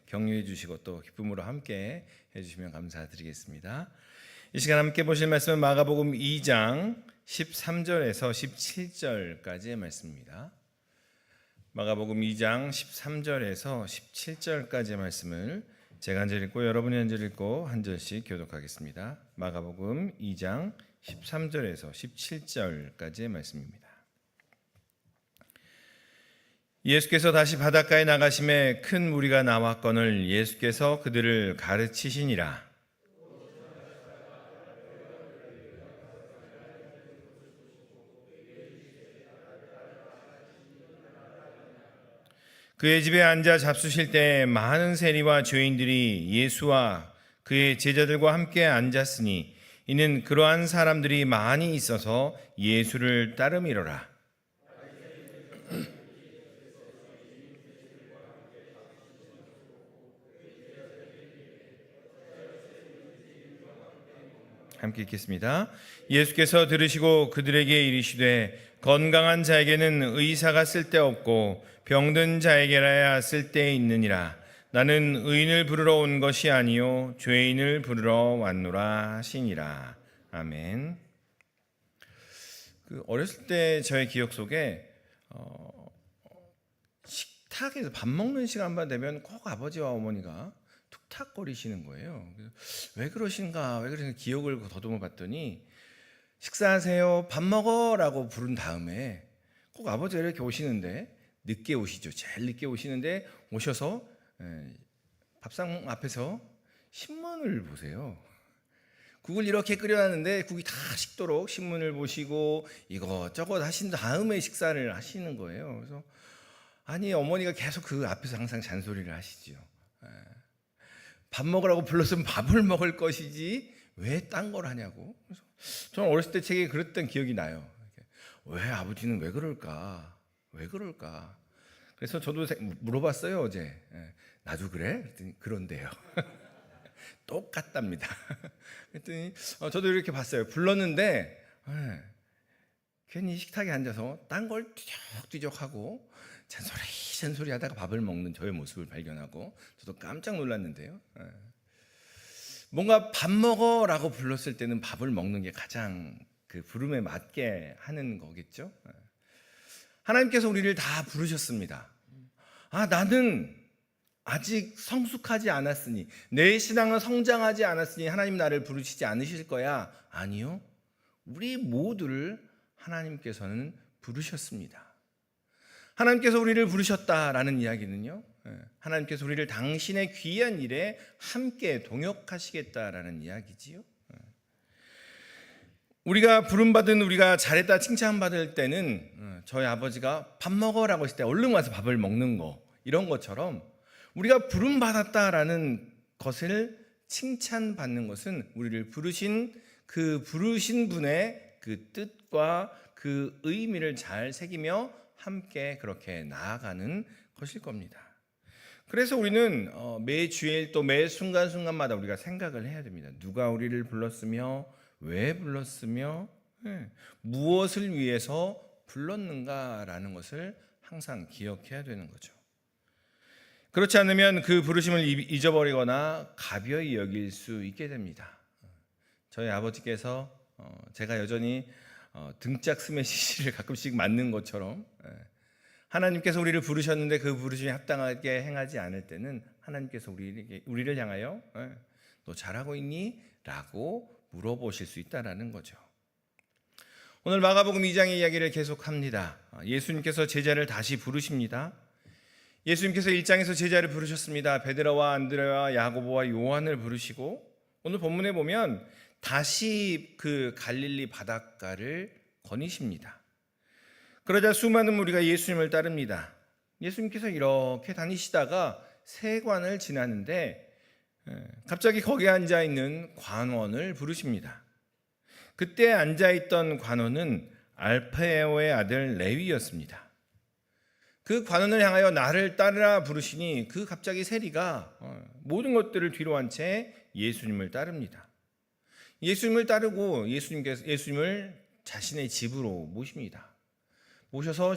격려해 주시고 또 기쁨으로 함께 해주시면 감사드리겠습니다. 이 시간 함께 보실 말씀은 마가복음 2장 13절에서 17절까지의 말씀입니다. 마가복음 2장 13절에서 17절까지의 말씀을 제가 한 절 읽고 여러분이 한 절 읽고 한 절씩 교독하겠습니다. 마가복음 2장 13절에서 17절까지의 말씀입니다. 예수께서 다시 바닷가에 나가심에 큰 무리가 나왔거늘 예수께서 그들을 가르치시니라. 그의 집에 앉아 잡수실 때 많은 세리와 죄인들이 예수와 그의 제자들과 함께 앉았으니 이는 그러한 사람들이 많이 있어서 예수를 따름이로라. 함께 읽겠습니다. 예수께서 들으시고 그들에게 이르시되 건강한 자에게는 의사가 쓸데없고 병든 자에게라야 쓸데있느니라. 나는 의인을 부르러 온 것이 아니요 죄인을 부르러 왔노라 하시니라. 아멘. 어렸을 때 저의 기억 속에 식탁에서 밥 먹는 시간만 되면 꼭 아버지와 어머니가 툭탁거리시는 거예요. 왜 그러신가 기억을 더듬어 봤더니 식사하세요, 밥 먹어라고 부른 다음에 꼭 아버지가 이렇게 오시는데 늦게 오시죠. 제일 늦게 오시는데 오셔서 밥상 앞에서 신문을 보세요. 국을 이렇게 끓여놨는데 국이 다 식도록 신문을 보시고 이것저것 하신 다음에 식사를 하시는 거예요. 그래서 아니 어머니가 계속 그 앞에서 항상 잔소리를 하시죠. 밥 먹으라고 불렀으면 밥을 먹을 것이지 왜 딴 걸 하냐고. 그래서 저는 어렸을 때 책에 그랬던 기억이 나요. 왜 아버지는 왜 그럴까? 왜 그럴까? 그래서 저도 물어봤어요 어제. 나도 그래? 그랬더니 그런데요. 똑같답니다. 그랬더니 저도 이렇게 봤어요. 불렀는데 괜히 식탁에 앉아서 딴 걸 뒤적뒤적하고 잔소리 하다가 밥을 먹는 저의 모습을 발견하고 저도 깜짝 놀랐는데요. 뭔가 밥 먹어라고 불렀을 때는 밥을 먹는 게 가장 그 부름에 맞게 하는 거겠죠. 하나님께서 우리를 다 부르셨습니다. 나는 아직 성숙하지 않았으니, 내 신앙은 성장하지 않았으니 하나님 나를 부르시지 않으실 거야. 아니요. 우리 모두를 하나님께서는 부르셨습니다. 하나님께서 우리를 부르셨다라는 이야기는요, 하나님께서 우리를 당신의 귀한 일에 함께 동역하시겠다라는 이야기지요. 우리가 부름받은, 우리가 잘했다 칭찬받을 때는 저희 아버지가 밥 먹어라고 했을 때 얼른 와서 밥을 먹는 거, 이런 것처럼 우리가 부름받았다라는 것을 칭찬받는 것은 우리를 부르신 분의 그 뜻과 그 의미를 잘 새기며 함께 그렇게 나아가는 것일 겁니다. 그래서 우리는 매 주일 또 매 순간순간마다 우리가 생각을 해야 됩니다. 누가 우리를 불렀으며 왜 불렀으며 무엇을 위해서 불렀는가라는 것을 항상 기억해야 되는 거죠. 그렇지 않으면 그 부르심을 잊어버리거나 가벼이 여길 수 있게 됩니다. 저희 아버지께서 제가 여전히 등짝 스매시를 가끔씩 맞는 것처럼 하나님께서 우리를 부르셨는데 그 부르심에 합당하게 행하지 않을 때는 하나님께서 우리를 향하여 너 잘하고 있니? 라고 물어보실 수 있다는 거죠. 오늘 마가복음 2장의 이야기를 계속합니다. 예수님께서 제자를 다시 부르십니다. 예수님께서 1장에서 제자를 부르셨습니다. 베드로와 안드레와 야고보와 요한을 부르시고 오늘 본문에 보면 다시 그 갈릴리 바닷가를 거니십니다. 그러자 수많은 무리가 예수님을 따릅니다. 예수님께서 이렇게 다니시다가 세관을 지나는데 갑자기 거기에 앉아있는 관원을 부르십니다. 그때 앉아있던 관원은 알페오의 아들 레위였습니다. 그 관원을 향하여 나를 따르라 부르시니 그 갑자기 세리가 모든 것들을 뒤로 한 채 예수님을 따릅니다. 예수님을 따르고 예수님을 자신의 집으로 모십니다. 모셔서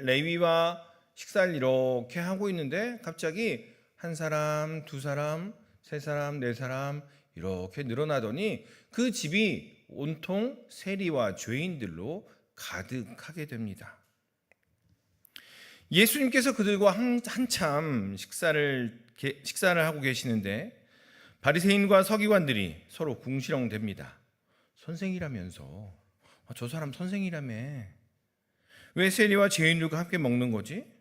레위와 식사를 이렇게 하고 있는데 갑자기 한 사람, 두 사람, 세 사람, 네 사람 이렇게 늘어나더니 그 집이 온통 세리와 죄인들로 가득하게 됩니다. 예수님께서 그들과 한참 식사를 하고 계시는데 바리새인과 서기관들이 서로 궁시렁댑니다. 선생이라면서 저 사람 선생이라며 왜 세리와 죄인들과 함께 먹는 거지?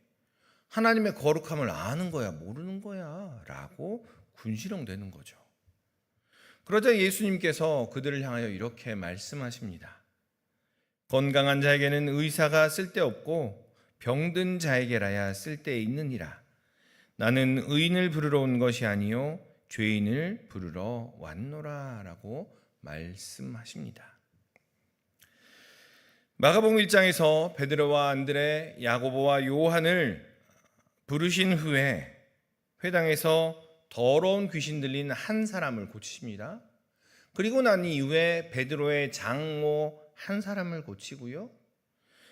하나님의 거룩함을 아는 거야 모르는 거야 라고 궁시렁대는 거죠. 그러자 예수님께서 그들을 향하여 이렇게 말씀하십니다. 건강한 자에게는 의사가 쓸데없고 병든 자에게라야 쓸데있느니라. 나는 의인을 부르러 온 것이 아니요 죄인을 부르러 왔노라 라고 말씀하십니다. 마가복음 1장에서 베드로와 안드레, 야고보와 요한을 부르신 후에 회당에서 더러운 귀신 들린 한 사람을 고치십니다. 그리고 난 이후에 베드로의 장모 한 사람을 고치고요.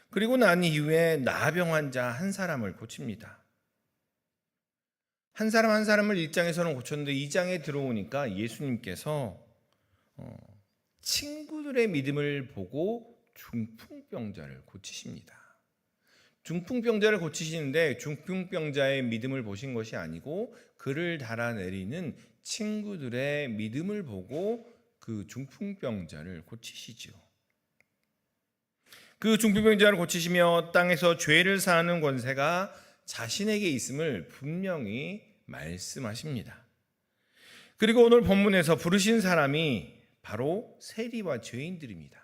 그리고 난 이후에 나병 환자 한 사람을 고칩니다. 한 사람 한 사람을 1장에서는 고쳤는데 2장에 들어오니까 예수님께서 친구들의 믿음을 보고 중풍병자를 고치십니다. 중풍병자를 고치시는데 중풍병자의 믿음을 보신 것이 아니고 그를 달아내리는 친구들의 믿음을 보고 그 중풍병자를 고치시죠. 그 중풍병자를 고치시며 땅에서 죄를 사하는 권세가 자신에게 있음을 분명히 말씀하십니다. 그리고 오늘 본문에서 부르신 사람이 바로 세리와 죄인들입니다.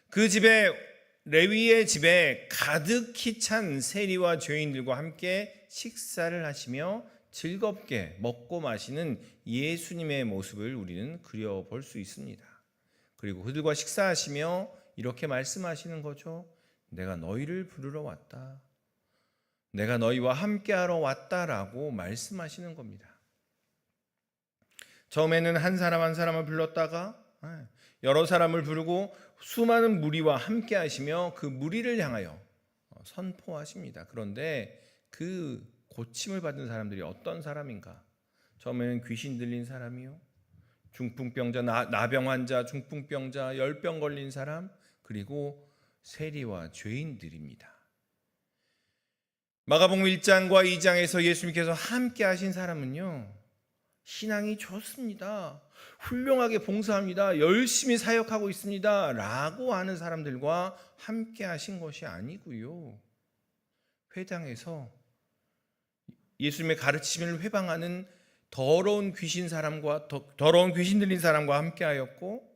그 집에 레위의 집에 가득히 찬 세리와 죄인들과 함께 식사를 하시며 즐겁게 먹고 마시는 예수님의 모습을 우리는 그려볼 수 있습니다. 그리고 그들과 식사하시며 이렇게 말씀하시는 거죠. 내가 너희를 부르러 왔다. 내가 너희와 함께하러 왔다라고 말씀하시는 겁니다. 처음에는 한 사람 한 사람을 불렀다가 여러 사람을 부르고 수많은 무리와 함께 하시며 그 무리를 향하여 선포하십니다. 그런데 그 고침을 받은 사람들이 어떤 사람인가? 처음에는 귀신 들린 사람이요, 중풍병자, 나병 환자, 중풍병자, 열병 걸린 사람, 그리고 세리와 죄인들입니다. 마가복음 1장과 2장에서 예수님께서 함께 하신 사람은요, 신앙이 좋습니다, 훌륭하게 봉사합니다, 열심히 사역하고 있습니다 라고 하는 사람들과 함께 하신 것이 아니고요, 회당에서 예수님의 가르침을 회방하는 더러운 귀신 들린 사람과 함께 하였고,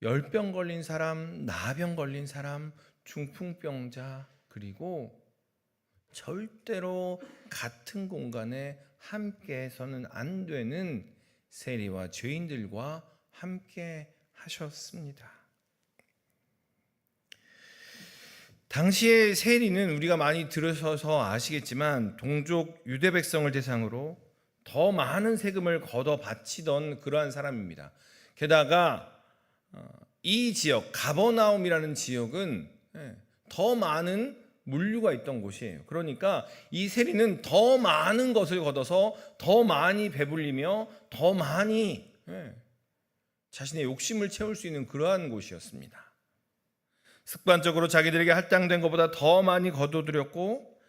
열병 걸린 사람, 나병 걸린 사람, 중풍병자, 그리고 절대로 같은 공간에 함께해서는 안 되는 세리와 죄인들과 함께 하셨습니다. 당시의 세리는 우리가 많이 들으셔서 아시겠지만 동족 유대 백성을 대상으로 더 많은 세금을 걷어 바치던 그러한 사람입니다. 게다가 이 지역 가버나움이라는 지역은 더 많은 물류가 있던 곳이에요. 그러니까 이 세리는 더 많은 것을 걷어서 더 많이 배불리며 더 많이 자신의 욕심을 채울 수 있는 그러한 곳이었습니다. 습관적으로 자기들에게 할당된 것보다 더 많이 거둬들였고,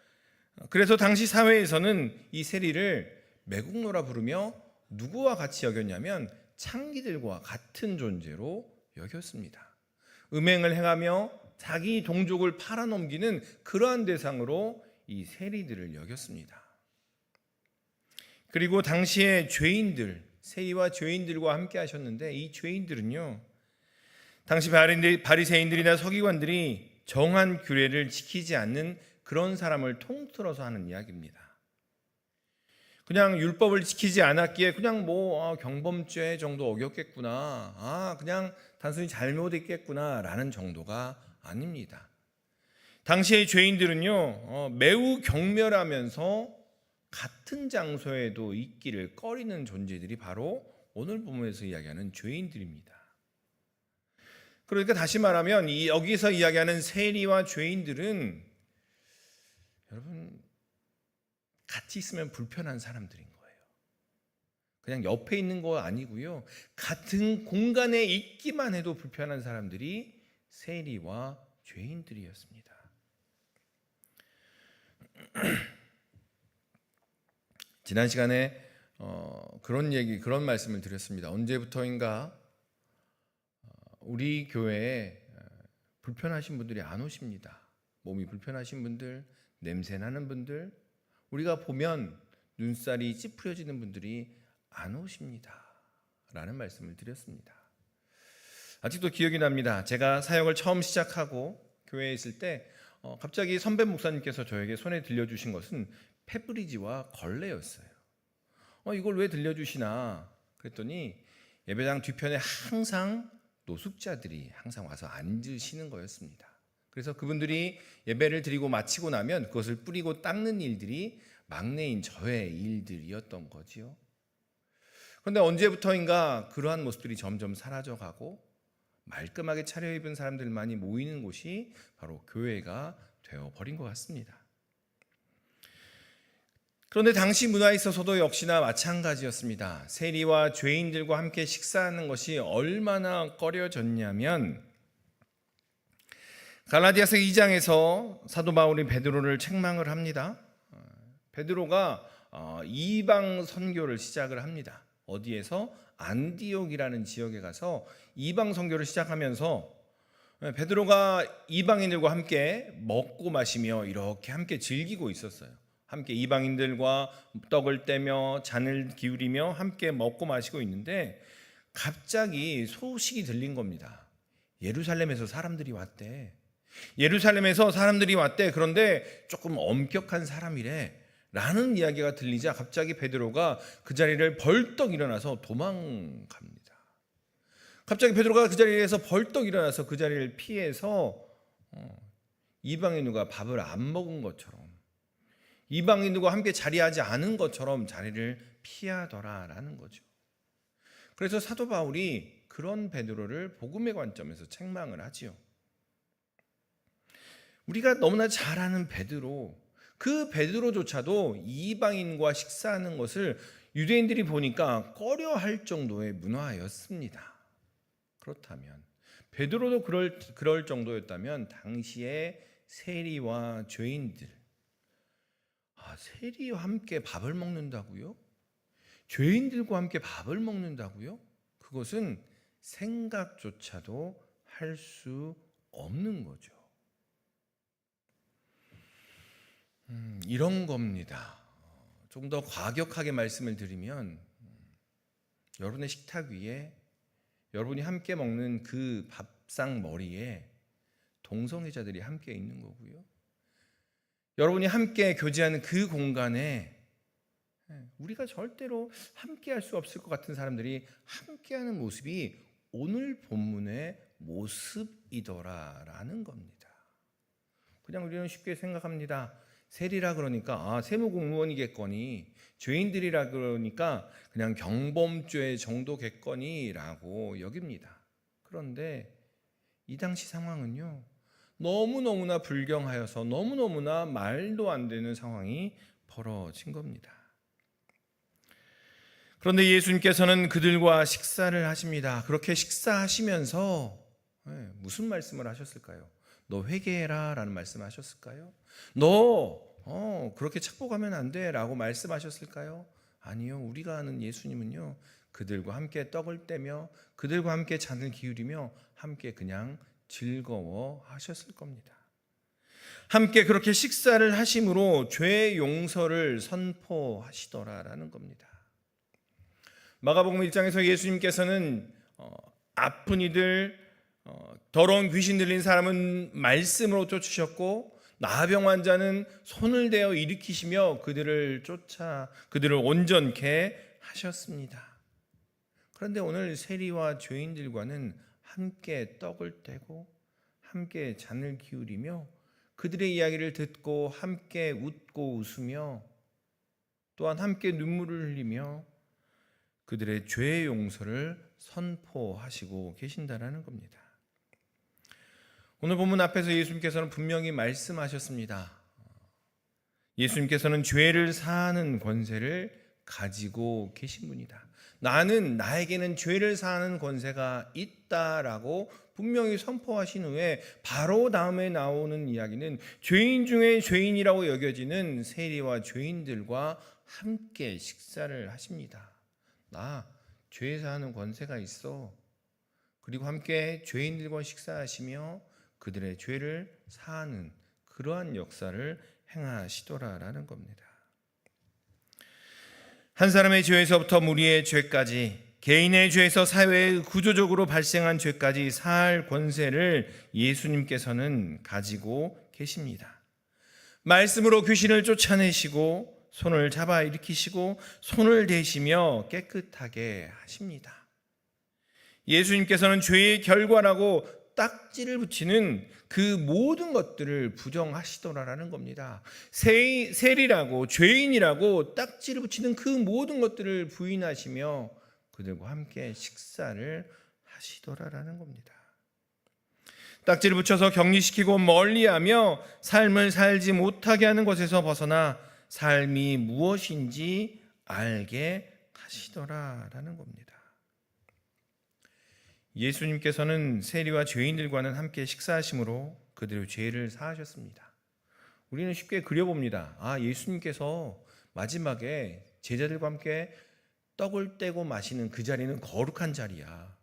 그래서 당시 사회에서는 이 세리를 매국노라 부르며 누구와 같이 여겼냐면 창기들과 같은 존재로 여겼습니다. 음행을 행하며 자기 동족을 팔아넘기는 그러한 대상으로 이 세리들을 여겼습니다. 그리고 당시에 죄인들, 세리와 죄인들과 함께 하셨는데 이 죄인들은요, 당시 바리새인들이나 서기관들이 정한 규례를 지키지 않는 그런 사람을 통틀어서 하는 이야기입니다. 그냥 율법을 지키지 않았기에 그냥 경범죄 정도 어겼겠구나, 그냥 단순히 잘못했겠구나 라는 정도가 아닙니다. 당시의 죄인들은요, 매우 경멸하면서 같은 장소에도 있기를 꺼리는 존재들이 바로 오늘 본문에서 이야기하는 죄인들입니다. 그러니까 다시 말하면 여기서 이야기하는 세리와 죄인들은 여러분 같이 있으면 불편한 사람들인 거예요. 그냥 옆에 있는 거 아니고요. 같은 공간에 있기만 해도 불편한 사람들이 세리와 죄인들이었습니다. 지난 시간에 그런 말씀을 드렸습니다. 언제부터인가 우리 교회에 불편하신 분들이 안 오십니다. 몸이 불편하신 분들, 냄새 나는 분들, 우리가 보면 눈살이 찌푸려지는 분들이 안 오십니다. 라는 말씀을 드렸습니다. 아직도 기억이 납니다. 제가 사역을 처음 시작하고 교회에 있을 때 갑자기 선배 목사님께서 저에게 손에 들려주신 것은 페브리즈와 걸레였어요. 이걸 왜 들려주시나 그랬더니 예배당 뒤편에 항상 노숙자들이 항상 와서 앉으시는 거였습니다. 그래서 그분들이 예배를 드리고 마치고 나면 그것을 뿌리고 닦는 일들이 막내인 저의 일들이었던 거지요. 그런데 언제부터인가 그러한 모습들이 점점 사라져가고 말끔하게 차려입은 사람들만이 모이는 곳이 바로 교회가 되어버린 것 같습니다. 그런데 당시 문화에 있어서도 역시나 마찬가지였습니다. 세리와 죄인들과 함께 식사하는 것이 얼마나 꺼려졌냐면 갈라디아서 2장에서 사도 바울이 베드로를 책망을 합니다. 베드로가 이방 선교를 시작을 합니다. 어디에서? 안디옥이라는 지역에 가서 이방 선교를 시작하면서 베드로가 이방인들과 함께 먹고 마시며 이렇게 함께 즐기고 있었어요. 함께 이방인들과 떡을 떼며 잔을 기울이며 함께 먹고 마시고 있는데 갑자기 소식이 들린 겁니다. 예루살렘에서 사람들이 왔대. 그런데 조금 엄격한 사람이래. 라는 이야기가 들리자 갑자기 베드로가 그 자리를 벌떡 일어나서 도망갑니다. 갑자기 베드로가 그 자리에서 벌떡 일어나서 그 자리를 피해서 이방인과 밥을 안 먹은 것처럼 이방인들과 함께 자리하지 않은 것처럼 자리를 피하더라라는 거죠. 그래서 사도 바울이 그런 베드로를 복음의 관점에서 책망을 하지요. 우리가 너무나 잘 아는 베드로, 그 베드로조차도 이방인과 식사하는 것을 유대인들이 보니까 꺼려할 정도의 문화였습니다. 그렇다면 베드로도 그럴 정도였다면 당시의 세리와 죄인들, 세리와 함께 밥을 먹는다고요? 죄인들과 함께 밥을 먹는다고요? 그것은 생각조차도 할 수 없는 거죠. 이런 겁니다. 조금 더 과격하게 말씀을 드리면 여러분의 식탁 위에 여러분이 함께 먹는 그 밥상 머리에 동성애자들이 함께 있는 거고요. 여러분이 함께 교제하는 그 공간에 우리가 절대로 함께할 수 없을 것 같은 사람들이 함께하는 모습이 오늘 본문의 모습이더라라는 겁니다. 그냥 우리는 쉽게 생각합니다. 세리라 그러니까 세무공무원이겠거니, 죄인들이라 그러니까 그냥 경범죄 정도겠거니라고 여깁니다. 그런데 이 당시 상황은요, 너무너무나 불경하여서 너무너무나 말도 안 되는 상황이 벌어진 겁니다. 그런데 예수님께서는 그들과 식사를 하십니다. 그렇게 식사하시면서 무슨 말씀을 하셨을까요? 너 회개해라 라는 말씀을 하셨을까요? 너 그렇게 착복하면 안 돼 라고 말씀하셨을까요? 아니요. 우리가 아는 예수님은요, 그들과 함께 떡을 떼며 그들과 함께 잔을 기울이며 함께 그냥 즐거워 하셨을 겁니다. 함께 그렇게 식사를 하심으로 죄 용서를 선포하시더라라는 겁니다. 마가복음 1장에서 예수님께서는 아픈 이들, 더러운 귀신 들린 사람은 말씀으로 쫓으셨고 나병 환자는 손을 대어 일으키시며 그들을 온전케 하셨습니다. 그런데 오늘 세리와 죄인들과는 함께 떡을 떼고 함께 잔을 기울이며 그들의 이야기를 듣고 함께 웃고 웃으며 또한 함께 눈물을 흘리며 그들의 죄의 용서를 선포하시고 계신다라는 겁니다. 오늘 본문 앞에서 예수님께서는 분명히 말씀하셨습니다. 예수님께서는 죄를 사하는 권세를 가지고 계신 분이다. 나에게는 죄를 사하는 권세가 있다라고 분명히 선포하신 후에 바로 다음에 나오는 이야기는 죄인 중에 죄인이라고 여겨지는 세리와 죄인들과 함께 식사를 하십니다. 나 죄 사하는 권세가 있어. 그리고 함께 죄인들과 식사하시며 그들의 죄를 사하는 그러한 역사를 행하시더라라는 겁니다. 한 사람의 죄에서부터 무리의 죄까지, 개인의 죄에서 사회에 구조적으로 발생한 죄까지 사할 권세를 예수님께서는 가지고 계십니다. 말씀으로 귀신을 쫓아내시고 손을 잡아 일으키시고 손을 대시며 깨끗하게 하십니다. 예수님께서는 죄의 결과라고 딱지를 붙이는 그 모든 것들을 부정하시더라라는 겁니다. 세리라고 죄인이라고 딱지를 붙이는 그 모든 것들을 부인하시며 그들과 함께 식사를 하시더라라는 겁니다. 딱지를 붙여서 격리시키고 멀리하며 삶을 살지 못하게 하는 것에서 벗어나 삶이 무엇인지 알게 하시더라라는 겁니다. 예수님께서는 세리와 죄인들과는 함께 식사하심으로 그들의 죄를 사하셨습니다. 우리는 쉽게 그려봅니다. 예수님께서 마지막에 제자들과 함께 떡을 떼고 마시는 그 자리는 거룩한 자리야.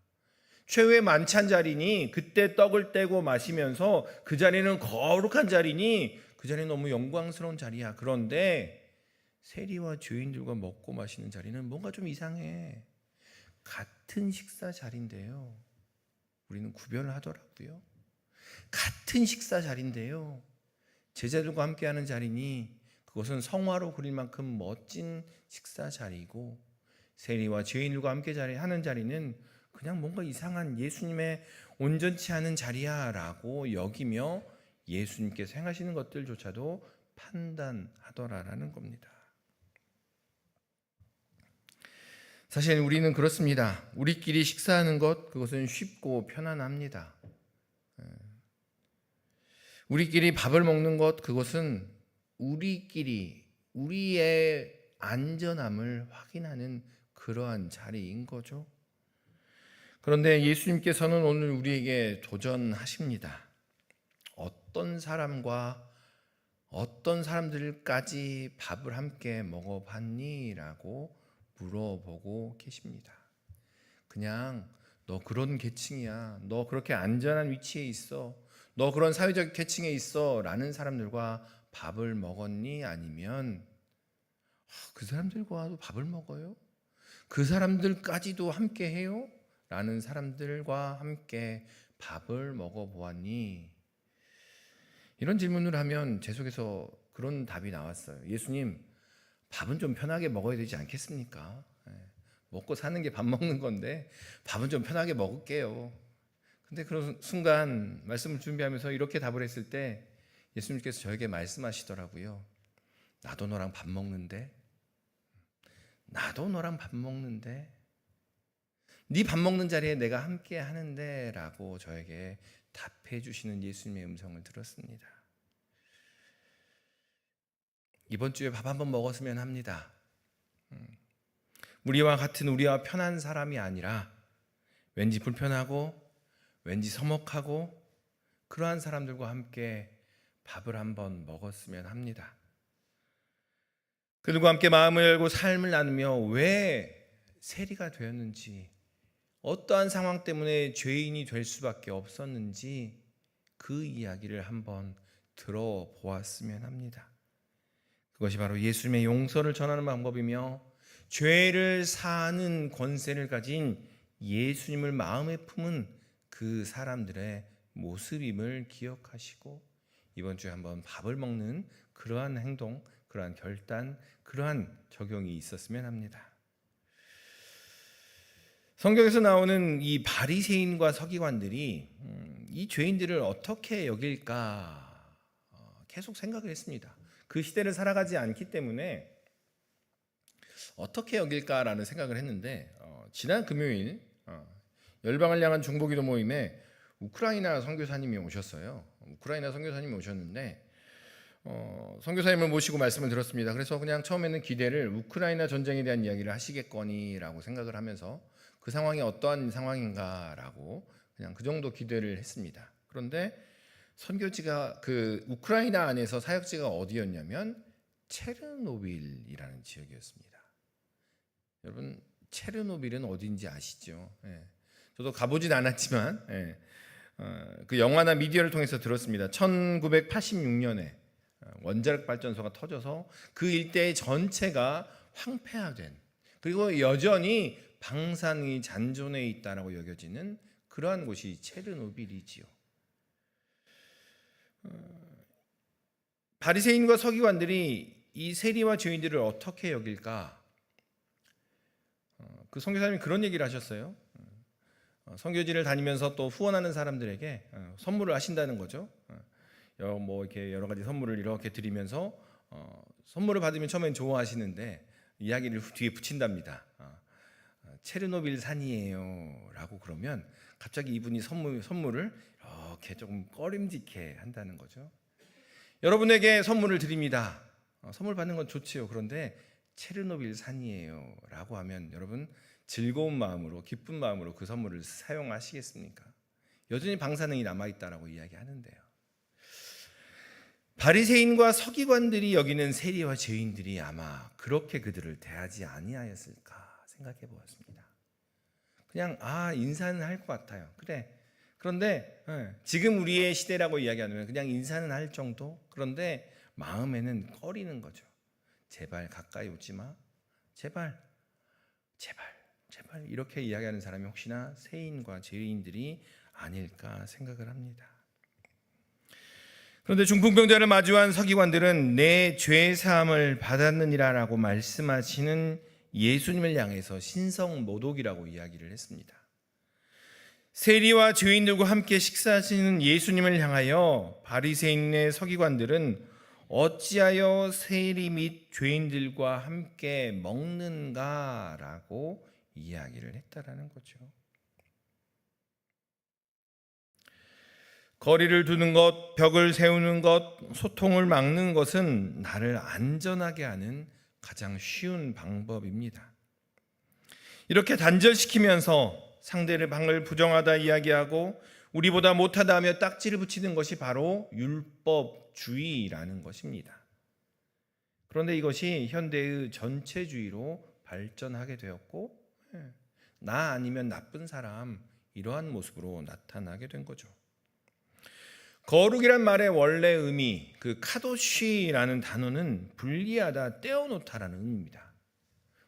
최후의 만찬 자리니 그때 떡을 떼고 마시면서 그 자리는 거룩한 자리니 그 자리는 너무 영광스러운 자리야. 그런데 세리와 죄인들과 먹고 마시는 자리는 뭔가 좀 이상해. 같은 식사 자리인데요. 우리는 구별을 하더라고요. 같은 식사 자리인데요. 제자들과 함께하는 자리니 그것은 성화로 그릴 만큼 멋진 식사 자리이고 세리와 죄인들과 함께 하는 자리는 그냥 뭔가 이상한 예수님의 온전치 않은 자리야라고 여기며 예수님께서 행하시는 것들조차도 판단하더라라는 겁니다. 사실 우리는 그렇습니다. 우리끼리 식사하는 것 그것은 쉽고 편안합니다. 우리끼리 밥을 먹는 것 그것은 우리끼리 우리의 안전함을 확인하는 그러한 자리인 거죠. 그런데 예수님께서는 오늘 우리에게 도전하십니다. 어떤 사람들까지 밥을 함께 먹어봤니? 라고 물어보고 계십니다. 그냥 너 그런 계층이야. 너 그렇게 안전한 위치에 있어. 너 그런 사회적 계층에 있어. 라는 사람들과 밥을 먹었니? 아니면 그 사람들과도 밥을 먹어요? 그 사람들까지도 함께 해요? 라는 사람들과 함께 밥을 먹어보았니? 이런 질문을 하면 제 속에서 그런 답이 나왔어요. 예수님, 밥은 좀 편하게 먹어야 되지 않겠습니까? 먹고 사는 게 밥 먹는 건데 밥은 좀 편하게 먹을게요. 근데 그런 순간 말씀을 준비하면서 이렇게 답을 했을 때 예수님께서 저에게 말씀하시더라고요. 나도 너랑 밥 먹는데 네 밥 먹는 자리에 내가 함께 하는데 라고 저에게 답해 주시는 예수님의 음성을 들었습니다. 이번 주에 밥 한번 먹었으면 합니다. 우리와 편한 사람이 아니라 왠지 불편하고 왠지 서먹하고 그러한 사람들과 함께 밥을 한번 먹었으면 합니다. 그들과 함께 마음을 열고 삶을 나누며 왜 세리가 되었는지, 어떠한 상황 때문에 죄인이 될 수밖에 없었는지 그 이야기를 한번 들어보았으면 합니다. 그것이 바로 예수님의 용서를 전하는 방법이며 죄를 사하는 권세를 가진 예수님을 마음에 품은 그 사람들의 모습임을 기억하시고 이번 주에 한번 밥을 먹는 그러한 행동, 그러한 결단, 그러한 적용이 있었으면 합니다. 성경에서 나오는 이 바리새인과 서기관들이 이 죄인들을 어떻게 여길까 계속 생각을 했습니다. 그 시대를 살아가지 않기 때문에 어떻게 여길까라는 생각을 했는데 지난 금요일 열방을 향한 중보기도 모임에 우크라이나 선교사님이 오셨어요. 우크라이나 선교사님이 오셨는데 선교사님을 모시고 말씀을 들었습니다. 그래서 그냥 처음에는 기대를 우크라이나 전쟁에 대한 이야기를 하시겠거니라고 생각을 하면서 그 상황이 어떠한 상황인가라고 그냥 그 정도 기대를 했습니다. 그런데 선교지가 그 우크라이나 안에서 사역지가 어디였냐면 체르노빌이라는 지역이었습니다. 여러분 체르노빌은 어디인지 아시죠? 예. 저도 가보진 않았지만 그 영화나 미디어를 통해서 들었습니다. 1986년에 원자력 발전소가 터져서 그 일대 전체가 황폐화된, 그리고 여전히 방사능이 잔존해 있다라고 여겨지는 그러한 곳이 체르노빌이지요. 바리새인과 서기관들이 이 세리와 죄인들을 어떻게 여길까? 그 선교사님이 그런 얘기를 하셨어요. 선교지를 다니면서 또 후원하는 사람들에게 선물을 하신다는 거죠. 뭐 이렇게 여러 가지 선물을 이렇게 드리면서 선물을 받으면 처음엔 좋아하시는데 이야기를 뒤에 붙인답니다. 체르노빌 산이에요라고 그러면 갑자기 이분이 선물을 이렇게 조금 꺼림직해 한다는 거죠. 여러분에게 선물을 드립니다. 선물 받는 건 좋지요. 그런데 체르노빌 산이에요라고 하면 여러분 즐거운 마음으로, 기쁜 마음으로 그 선물을 사용하시겠습니까? 여전히 방사능이 남아있다라고 이야기하는데요. 바리새인과 서기관들이 여기는 세리와 죄인들이 아마 그렇게 그들을 대하지 아니하였을까 생각해 보았습니다. 그냥 인사는 할 것 같아요. 그래. 그런데 지금 우리의 시대라고 이야기하면 그냥 인사는 할 정도. 그런데 마음에는 꺼리는 거죠. 제발 가까이 오지 마. 제발 이렇게 이야기하는 사람이 혹시나 세인과 죄인들이 아닐까 생각을 합니다. 그런데 중풍병자를 마주한 서기관들은 내 죄 사함을 받았느니라라고 말씀하시는 예수님을 향해서 신성모독이라고 이야기를 했습니다. 세리와 죄인들과 함께 식사하시는 예수님을 향하여 바리새인의 서기관들은 어찌하여 세리 및 죄인들과 함께 먹는가라고 이야기를 했다라는 거죠. 거리를 두는 것, 벽을 세우는 것, 소통을 막는 것은 나를 안전하게 하는 가장 쉬운 방법입니다. 이렇게 단절시키면서 상대를 방을 부정하다 이야기하고 우리보다 못하다 하며 딱지를 붙이는 것이 바로 율법주의라는 것입니다. 그런데 이것이 현대의 전체주의로 발전하게 되었고 나 아니면 나쁜 사람, 이러한 모습으로 나타나게 된 거죠. 거룩이란 말의 원래 의미, 그 카도시라는 단어는 분리하다, 떼어놓다라는 의미입니다.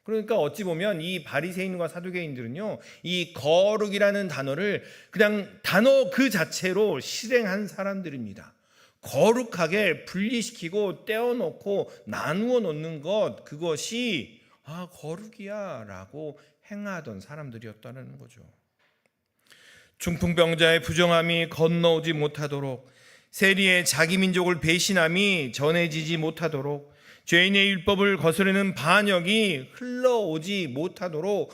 그러니까 어찌 보면 이 바리새인과 사두개인들은요, 이 거룩이라는 단어를 그냥 단어 그 자체로 실행한 사람들입니다. 거룩하게 분리시키고 떼어놓고 나누어 놓는 것, 그것이 거룩이야 라고 행하던 사람들이었다는 거죠. 중풍병자의 부정함이 건너오지 못하도록, 세리의 자기 민족을 배신함이 전해지지 못하도록, 죄인의 율법을 거스르는 반역이 흘러오지 못하도록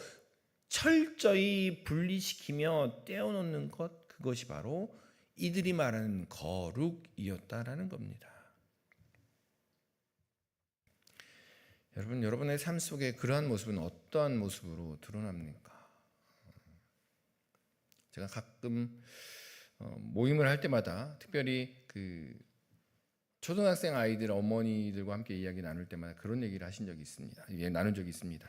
철저히 분리시키며 떼어놓는 것, 그것이 바로 이들이 말하는 거룩이었다라는 겁니다. 여러분, 여러분의 삶 속에 그러한 모습은 어떠한 모습으로 드러납니까? 제가 가끔 모임을 할 때마다, 특별히 그 초등학생 아이들 어머니들과 함께 이야기 나눌 때마다 그런 얘기를 하신 적이 있습니다. 나눈 적이 있습니다.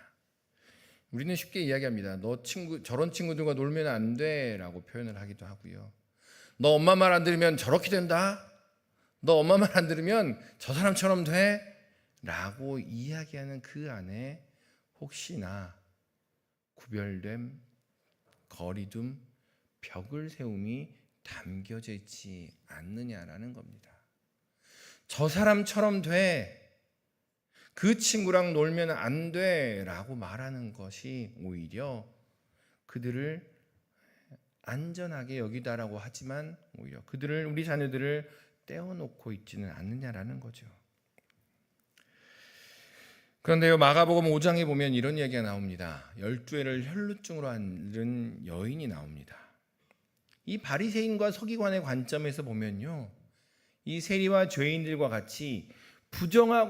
우리는 쉽게 이야기합니다. 너 저런 친구들과 놀면 안 돼라고 표현을 하기도 하고요. 너 엄마 말 안 들으면 저렇게 된다. 너 엄마 말 안 들으면 저 사람처럼 돼라고 이야기하는 그 안에 혹시나 구별됨, 거리둠, 벽을 세움이 담겨져 있지 않느냐라는 겁니다. 저 사람처럼 돼, 그 친구랑 놀면 안 돼라고 말하는 것이 오히려 그들을 안전하게 여기다라고 하지만 오히려 우리 자녀들을 떼어놓고 있지는 않느냐라는 거죠. 그런데요, 마가복음 5장에 보면 이런 이야기가 나옵니다. 12회를 혈루증으로 앓은 여인이 나옵니다. 이 바리새인과 서기관의 관점에서 보면요, 이 세리와 죄인들과 같이 부정함의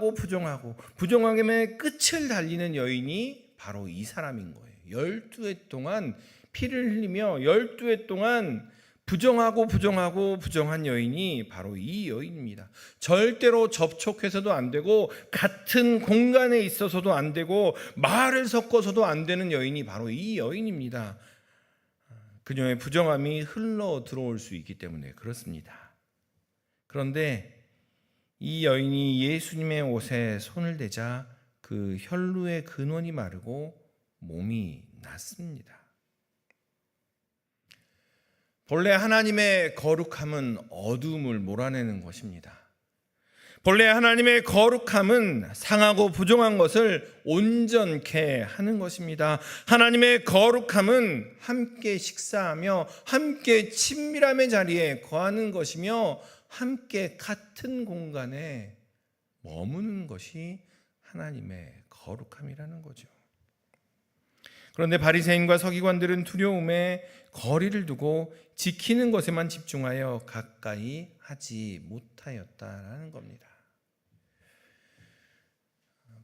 끝을 달리는 여인이 바로 이 사람인 거예요. 12해 동안 피를 흘리며 12해 동안 부정한 여인이 바로 이 여인입니다. 절대로 접촉해서도 안 되고 같은 공간에 있어서도 안 되고 말을 섞어서도 안 되는 여인이 바로 이 여인입니다. 그녀의 부정함이 흘러 들어올 수 있기 때문에 그렇습니다. 그런데 이 여인이 예수님의 옷에 손을 대자 그 혈루의 근원이 마르고 몸이 낫습니다. 본래 하나님의 거룩함은 어둠을 몰아내는 것입니다. 본래 하나님의 거룩함은 상하고 부정한 것을 온전케 하는 것입니다. 하나님의 거룩함은 함께 식사하며 함께 친밀함의 자리에 거하는 것이며 함께 같은 공간에 머무는 것이 하나님의 거룩함이라는 거죠. 그런데 바리새인과 서기관들은 두려움에 거리를 두고 지키는 것에만 집중하여 가까이 하지 못하였다라는 겁니다.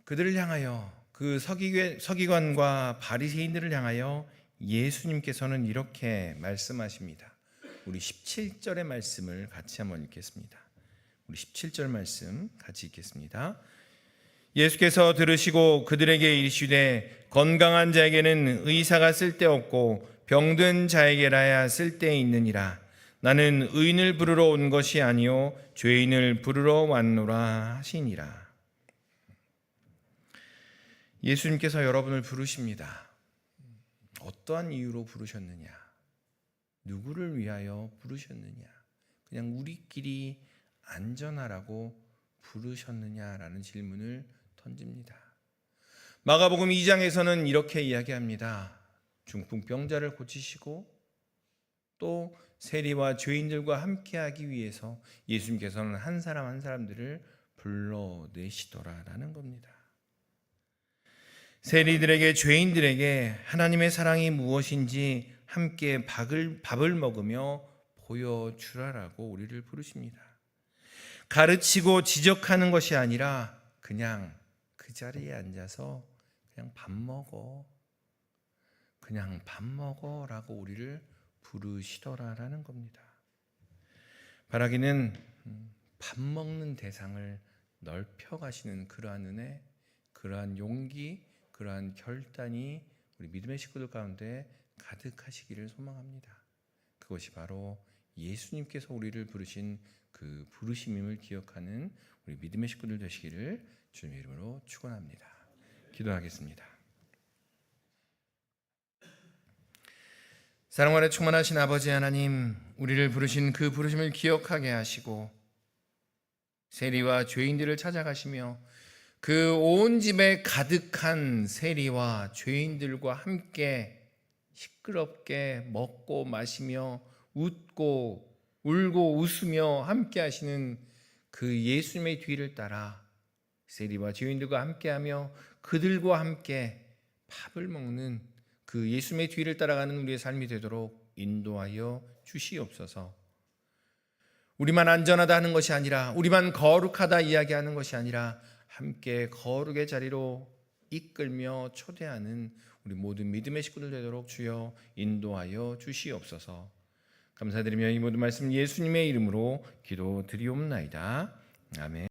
그들을 향하여, 그 서기관과 바리새인들을 향하여 예수님께서는 이렇게 말씀하십니다. 우리 17절의 말씀을 같이 한번 읽겠습니다. 우리 17절 말씀 같이 읽겠습니다. 예수께서 들으시고 그들에게 이르시되 건강한 자에게는 의사가 쓸데없고 병든 자에게라야 쓸데있느니라. 나는 의인을 부르러 온 것이 아니요 죄인을 부르러 왔노라 하시니라. 예수님께서 여러분을 부르십니다. 어떠한 이유로 부르셨느냐? 누구를 위하여 부르셨느냐? 그냥 우리끼리 안전하라고 부르셨느냐라는 질문을 던집니다. 마가복음 2장에서는 이렇게 이야기합니다. 중풍병자를 고치시고 또 세리와 죄인들과 함께하기 위해서 예수님께서는 한 사람 한 사람들을 불러내시더라라는 겁니다. 세리들에게, 죄인들에게 하나님의 사랑이 무엇인지 함께 밥을 먹으며 보여주라라고 우리를 부르십니다. 가르치고 지적하는 것이 아니라 그냥 그 자리에 앉아서 그냥 밥 먹어라고 우리를 부르시더라라는 겁니다. 바라기는 밥 먹는 대상을 넓혀가시는 그러한 은혜, 그러한 용기, 그러한 결단이 우리 믿음의 식구들 가운데 가득하시기를 소망합니다. 그것이 바로 예수님께서 우리를 부르신 그 부르심임을 기억하는 우리 믿음의 식구들 되시기를 주님의 이름으로 축원합니다. 기도하겠습니다. 사랑 안에 충만하신 아버지 하나님, 우리를 부르신 그 부르심을 기억하게 하시고 세리와 죄인들을 찾아가시며 그 온 집에 가득한 세리와 죄인들과 함께 시끄럽게 먹고 마시며 웃고 울고 웃으며 함께 하시는 그 예수님의 뒤를 따라 세리와 죄인들과 함께하며 그들과 함께 밥을 먹는 그 예수님의 뒤를 따라가는 우리의 삶이 되도록 인도하여 주시옵소서. 우리만 안전하다 하는 것이 아니라, 우리만 거룩하다 이야기하는 것이 아니라 함께 거룩의 자리로 이끌며 초대하는 우리 모든 믿음의 식구들 되도록 주여 인도하여 주시옵소서. 감사드리며 이 모든 말씀 예수님의 이름으로 기도드리옵나이다. 아멘.